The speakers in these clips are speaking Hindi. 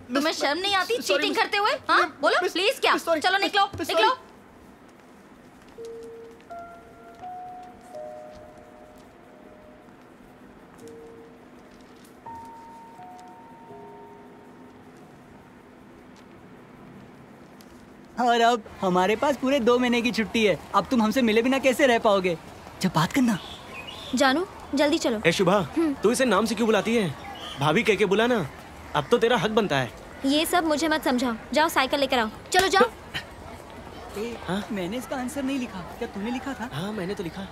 तुम्हें शर्म नहीं आती चीटिंग करते हुए? हाँ बोलो प्लीज क्या? चलो निकलो निकलो। और अब हमारे पास पूरे 2 महीने की छुट्टी है। अब तुम हमसे मिले बिना कैसे रह पाओगे? जब बात करना। जानू जल्दी चलो। ए शुभा, तू इसे नाम से क्यों बुलाती है? भाभी कह के बुला ना, अब तो तेरा हक बनता है। ये सब मुझे मत समझाओ, जाओ साइकिल लेकर आओ। चलो जाओ। हाँ? मैंने इसका आंसर नहीं लिखा, क्या तुमने लिखा था? हाँ मैंने तो लिखा।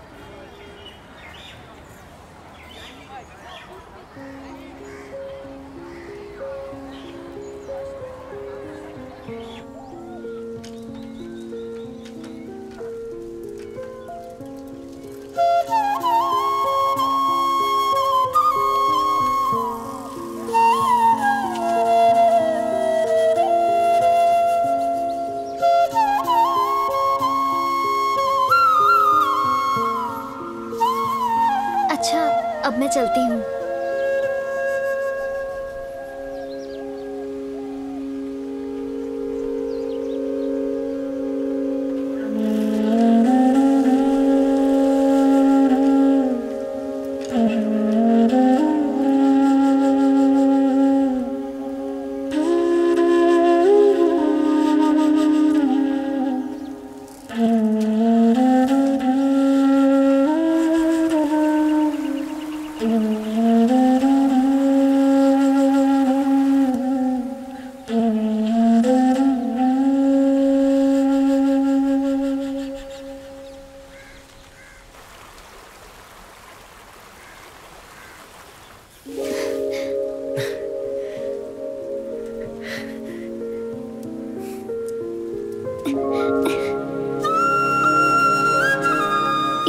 अब मैं चलती हूँ।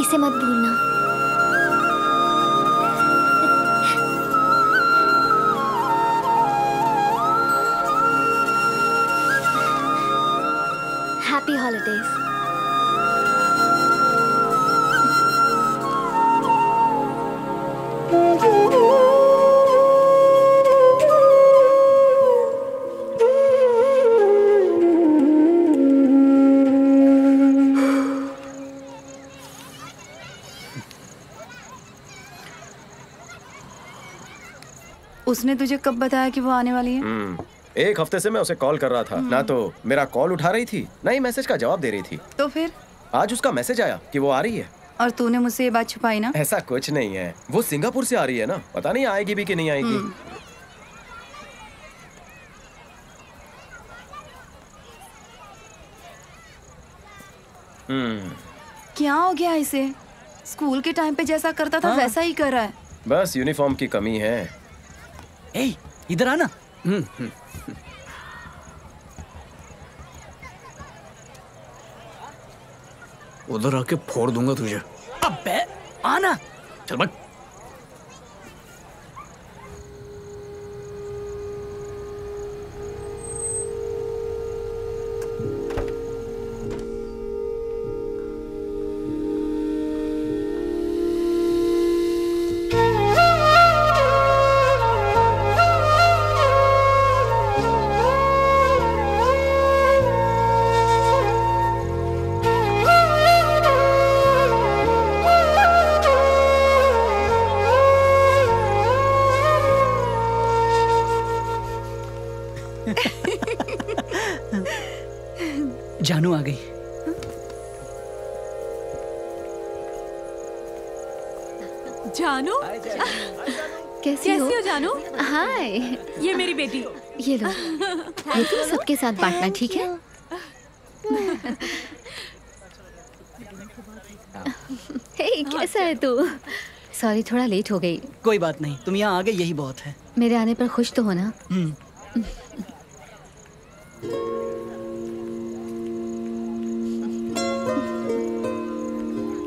इसे मत भूलना। Happy holidays. उसने तुझे कब बताया कि वो आने वाली है? 1 हफ्ते से मैं उसे कॉल कर रहा था, ना तो मेरा कॉल उठा रही थी, ना ही मैसेज का जवाब दे रही थी। तो फिर आज उसका मैसेज आया कि वो आ रही है। और तूने मुझसे ये बात छुपाई ना? ऐसा कुछ नहीं है, वो सिंगापुर से आ रही है ना, पता नहीं आएगी भी कि नहीं आएगी। क्या हो गया इसे? स्कूल के टाइम पे जैसा करता था वैसा ही कर रहा है। बस यूनिफॉर्म की कमी है। ए, इधर आना। उधर आके फोड़ दूंगा तुझे। अबे आना। चल बट। जानू आ गई। जानू, कैसी हो जानू? हाय, ये मेरी बेटी। ये लो, ये तुम सबके साथ बांटना, ठीक है? हे, कैसा है तू? सॉरी थोड़ा लेट हो गई। कोई बात नहीं, तुम यहाँ आ गए यही बहुत है। मेरे आने पर खुश तो हो ना?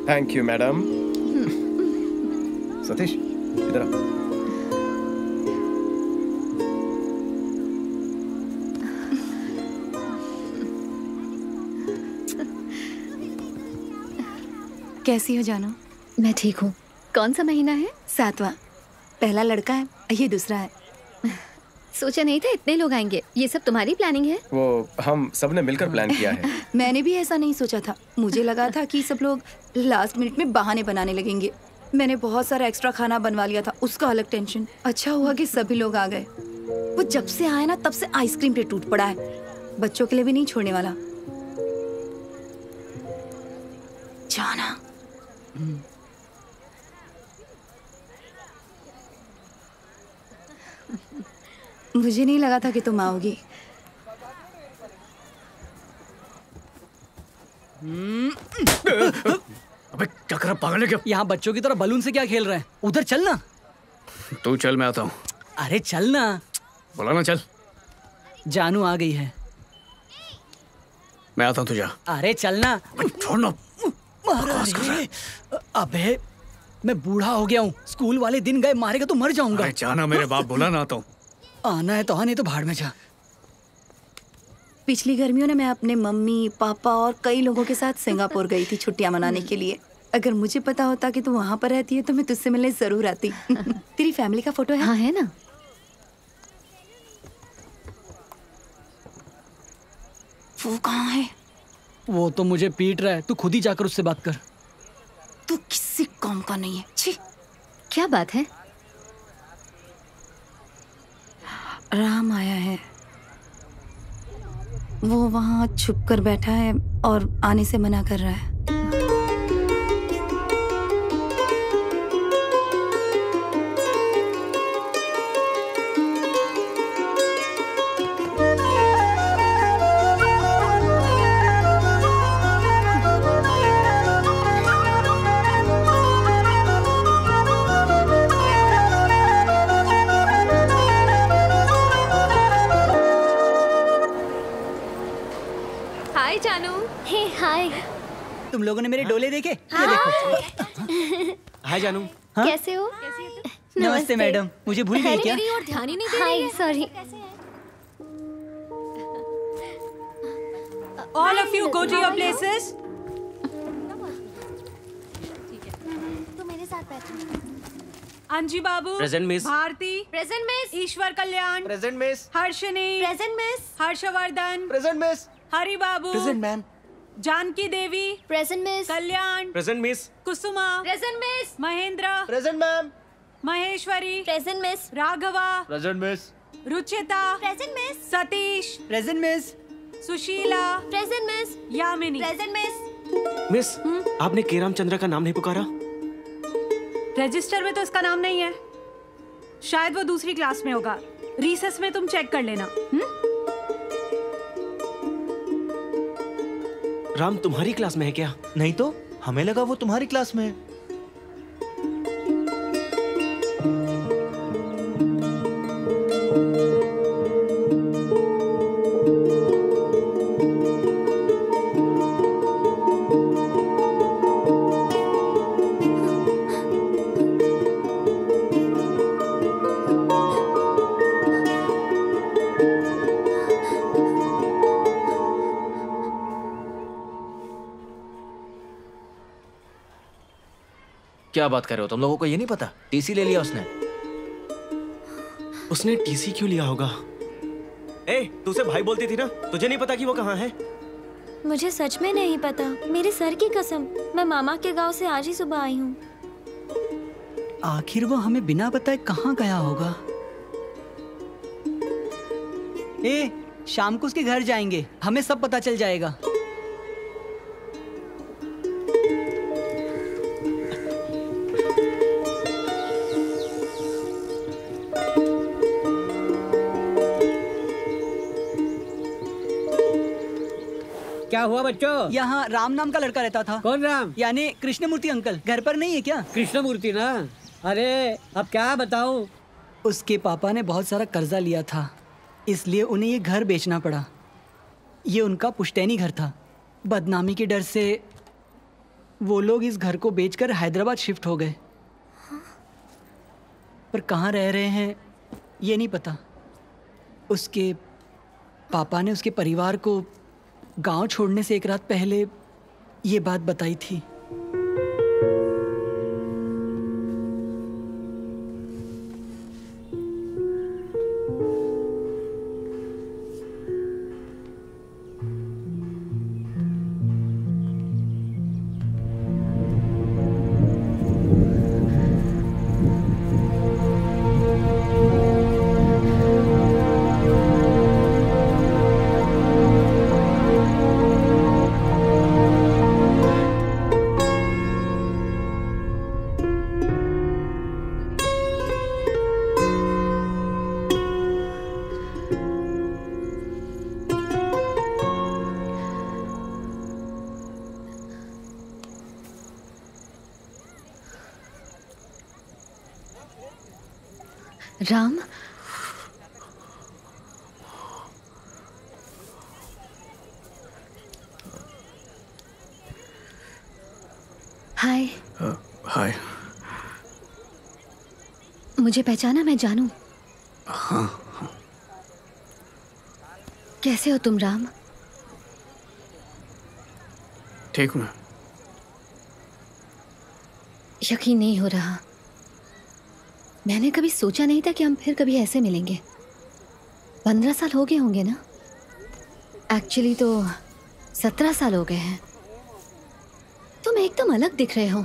Thank you madam. सतीश इधर आ। कैसी हो जानू? मैं ठीक हूँ। कौन सा महीना है? 7वां। पहला लड़का है, ये दूसरा है। सोचा नहीं था इतने लोग आएंगे। ये सब तुम्हारी प्लानिंग है? वो हम सबने मिलकर प्लान किया है। मैंने भी ऐसा नहीं सोचा था। मुझे लगा था कि सब लोग लास्ट मिनट में बहाने बनाने लगेंगे। मैंने बहुत सारा एक्स्ट्रा खाना बनवा लिया था, उसका अलग टेंशन। अच्छा हुआ कि सभी लोग आ गए। वो जब से आया ना तब से आइसक्रीम पे टूट पड़ा है। बच्चों के लिए भी नहीं छोड़ने वाला। जाना। मुझे नहीं लगा था कि तुम आओगी। अबे क्या कर रहा पागल है क्या? यहाँ बच्चों की तरह बलून से क्या खेल रहे हैं? उधर चल ना। तू चल, मैं आता हूँ। अरे चल ना। बोला ना चल। जानू आ गई है। मैं आता हूँ, तू जा। अरे चल ना। छोड़ ना। अरे, अबे मैं बूढ़ा हो गया हूँ। स्कूल वाले दिन गए, मारेगा तो मर जाऊंगा। अरे जाना, मेरे बाप बोला ना आता हूँ। आना है तो आ, नहीं तो भाड़ में जा। पिछली गर्मियों में मैं अपने मम्मी पापा और कई लोगों के साथ सिंगापुर गई थी छुट्टियां मनाने के लिए। अगर मुझे पता होता कि तू वहाँ पर रहती है तो मैं तुझसे मिलने जरूर आती। तेरी फैमिली का फोटो है? हाँ है ना। वो कहाँ है? वो तो मुझे पीट रहा है, तू खुद ही जाकर उससे बात कर। तू किसी काम का नहीं है। छी। क्या बात है? राम आया है। वो वहाँ छुप कर बैठा है और आने से मना कर रहा है। हाय जानू। हे हाय। तुम लोगों ने मेरे डोले देखे? ये देखो। हाय जानू। हाँ? कैसे हो? नमस्ते मैडम, मुझे भूल गई क्या? मेरी ओर ध्यान ही नहीं दे रही हाय है। Sorry. All of you go to your places. तो मेरे साथ बैठो। Anji Babu. Present, miss. Bharati. Present miss. Eshwar Kalyan. Present miss. Harshini. Present miss. Harshavardhan. Present miss. Hari Babu. Ma'am. Janaki Devi. Present miss. Kalyan. Present miss. Kusuma. Present miss. Mahendra. Present ma'am. Maheshwari. Present miss. Raghava. Present miss. Ruchita. Present miss. Satish. Present miss. Sushila. Present miss. Yamini. Present miss. Miss, आपने केराम चंद्रा का नाम नहीं पुकारा? रजिस्टर में तो इसका नाम नहीं है। शायद वो दूसरी क्लास में होगा। रिसेस में तुम चेक कर लेना। राम तुम्हारी क्लास में है क्या? नहीं तो हमें लगा वो तुम्हारी क्लास में है। क्या बात कर रहे हो तुम लोगों को? ये नहीं पता टीसी ले लिया उसने। उसने टीसी क्यों लिया होगा? ए, तू उसे भाई बोलती थी ना? तुझे नहीं पता कि वो कहाँ है? मुझे सच में नहीं पता, मेरे सर की कसम। मैं मामा के गांव से आज ही सुबह आई हूँ। आखिर वो हमें बिना बताए कहाँ गया होगा? ए, शाम को उसके घर जाएंगे, हमें सब पता चल जाएगा। क्या हुआ बच्चों? यहाँ राम नाम का लड़का रहता था। कौन राम? यानी कृष्णमूर्ति अंकल घर पर नहीं है क्या? कृष्णमूर्ति ना? अरे अब क्या बताऊं? उसके पापा ने बहुत सारा कर्जा लिया था, इसलिए उन्हें ये घर बेचना पड़ा। ये उनका पुश्तैनी घर था। बदनामी के डर से वो लोग इस घर को बेचकर हैदराबाद शिफ्ट हो गए। पर कहाँ रह रहे हैं ये नहीं पता। उसके पापा ने उसके परिवार को गांव छोड़ने से एक रात पहले ये बात बताई थी। राम, हाय। हाय। मुझे पहचाना? मैं जानू। हाँ। कैसे हो तुम राम? ठीक हूँ मैं। यकीन नहीं हो रहा। मैंने कभी सोचा नहीं था कि हम फिर कभी ऐसे मिलेंगे। 15 साल हो गए होंगे ना? एक्चुअली तो 17 साल हो गए हैं। तुम एकदम अलग दिख रहे हो।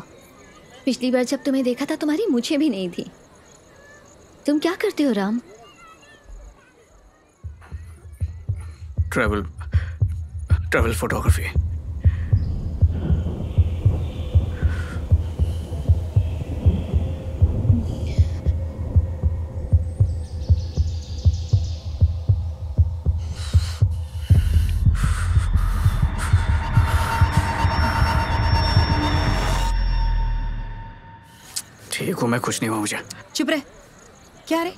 पिछली बार जब तुम्हें देखा था तुम्हारी मूछें भी नहीं थी। तुम क्या करते हो राम? Travel photography. ठीक हूँ मैं, कुछ नहीं हुआ मुझे। चुप रह। क्या रे,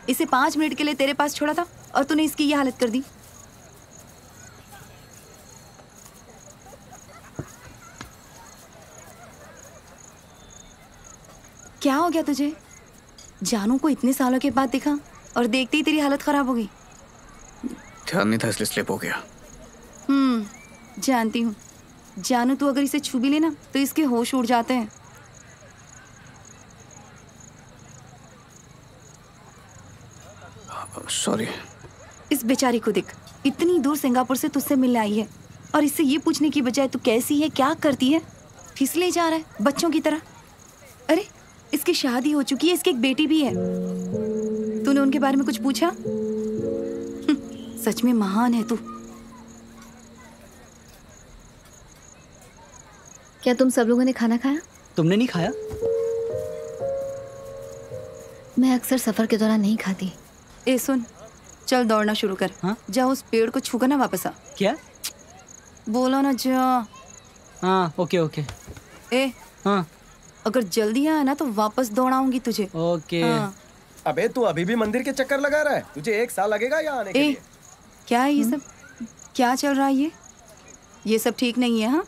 इसे 5 मिनट के लिए तेरे पास छोड़ा था और तूने इसकी ये हालत कर दी। क्या हो गया तुझे? जानू को इतने सालों के बाद देखा और देखते ही तेरी हालत खराब हो गई। ध्यान नहीं था इसलिए स्लिप हो गया। जानती हूँ। जानू तू अगर इसे छू भी लेना तो इसके होश उड़ जाते हैं। सॉरी। इस बेचारी को देख, इतनी दूर सिंगापुर से तुझसे मिलने आई है और इससे ये पूछने की बजाय तू कैसी है, क्या करती है, फिसले जा रहा है बच्चों की तरह। अरे इसकी शादी हो चुकी है, इसकी एक बेटी भी है। तूने उनके बारे में कुछ पूछा? सच में महान है तू। क्या तुम सब लोगों ने खाना खाया? तुमने नहीं खाया? मैं अक्सर सफर के दौरान नहीं खाती। ए सुन, चल दौड़ना शुरू कर। हाँ? जा उस पेड़ को छूकर ना वापस आ। क्या? बोला ना जा। हाँ ओके ओके। ए हाँ अगर जल्दी आया ना तो वापस दौड़ाऊंगी तुझे। ओके। हाँ। अबे तू अभी भी मंदिर के चक्कर लगा रहा है? तुझे 1 साल लगेगा यहाँ आने के लिए। क्या है ये सब? क्या चल रहा है ये सब ठीक नहीं है। हाँ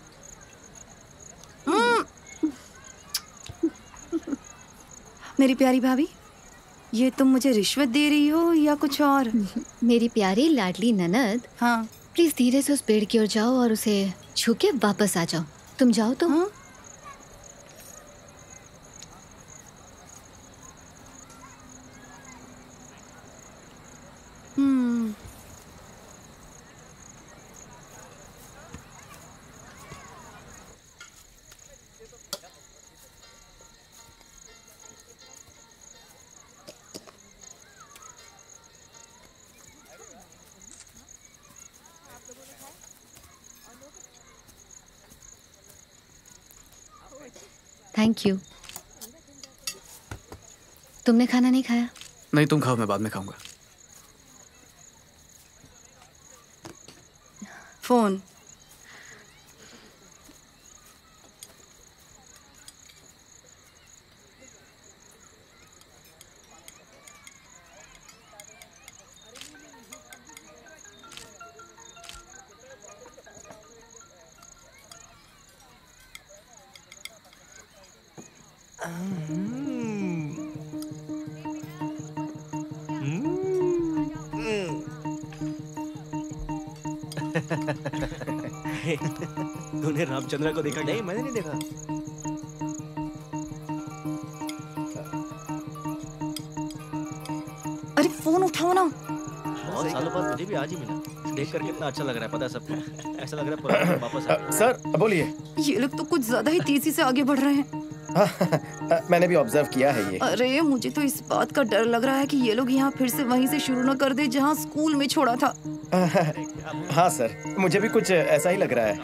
मेरी प्यारी भाभी, ये तुम मुझे रिश्वत दे रही हो या कुछ और? मेरी प्यारी लाडली ननद। हाँ प्लीज धीरे से उस पेड़ की ओर जाओ और उसे छू के वापस आ जाओ। तुम जाओ तो। हाँ? Thank you. तुमने खाना नहीं खाया? नहीं, तुम खाओ, मैं बाद में खाऊंगा। फोन। तूने रामचंद्र को देखा? नहीं, मैंने नहीं देखा। अरे फोन उठाओ ना। बहुत सालों बाद मुझे भी आज ही मिला। देख कर कितना अच्छा लग रहा है, पता है सबको। ऐसा लग रहा है पुराना दिन वापस आ गया। सर बोलिए। ये लोग तो कुछ ज्यादा ही तेजी से आगे बढ़ रहे हैं। मैंने भी ऑब्जर्व किया है ये। अरे मुझे तो इस बात का डर लग रहा है कि ये लोग यहाँ फिर से वहीं से शुरू न कर दे जहाँ स्कूल में छोड़ा था। हाँ सर, मुझे भी कुछ ऐसा ही लग रहा है।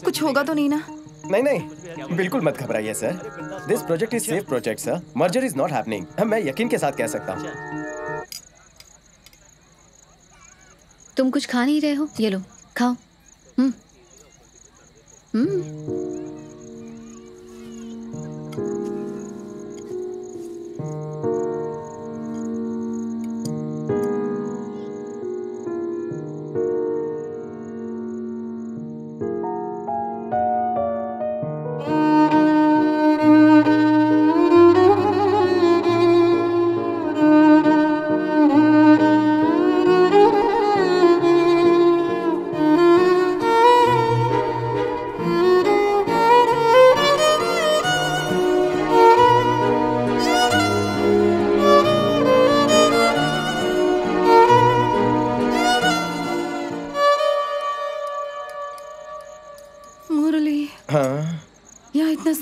कुछ होगा तो नहीं ना? नहीं नहीं, बिल्कुल मत घबराइए sir. This project is safe project sir. Merger is not happening. मैं यकीन के साथ कह सकता हूँ। तुम कुछ खा नहीं रहे हो? ये लो खाओ।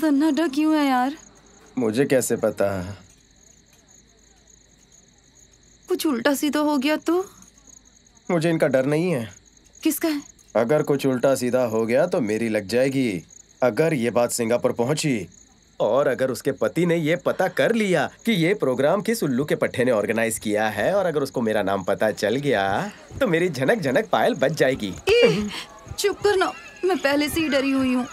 सन्नाटा क्यों है यार? मुझे कैसे पता? कुछ उल्टा सीधा हो गया तो? मुझे इनका डर नहीं है। किसका है? अगर कुछ उल्टा सीधा हो गया तो मेरी लग जाएगी। अगर ये बात सिंगापुर पहुंची और अगर उसके पति ने ये पता कर लिया कि ये प्रोग्राम किस उल्लू के पट्टे ने ऑर्गेनाइज किया है और अगर उसको मेरा नाम पता चल गया तो मेरी झनक झनक पायल बच जाएगी। चुप करना, मैं पहले से ही डरी हुई हूँ।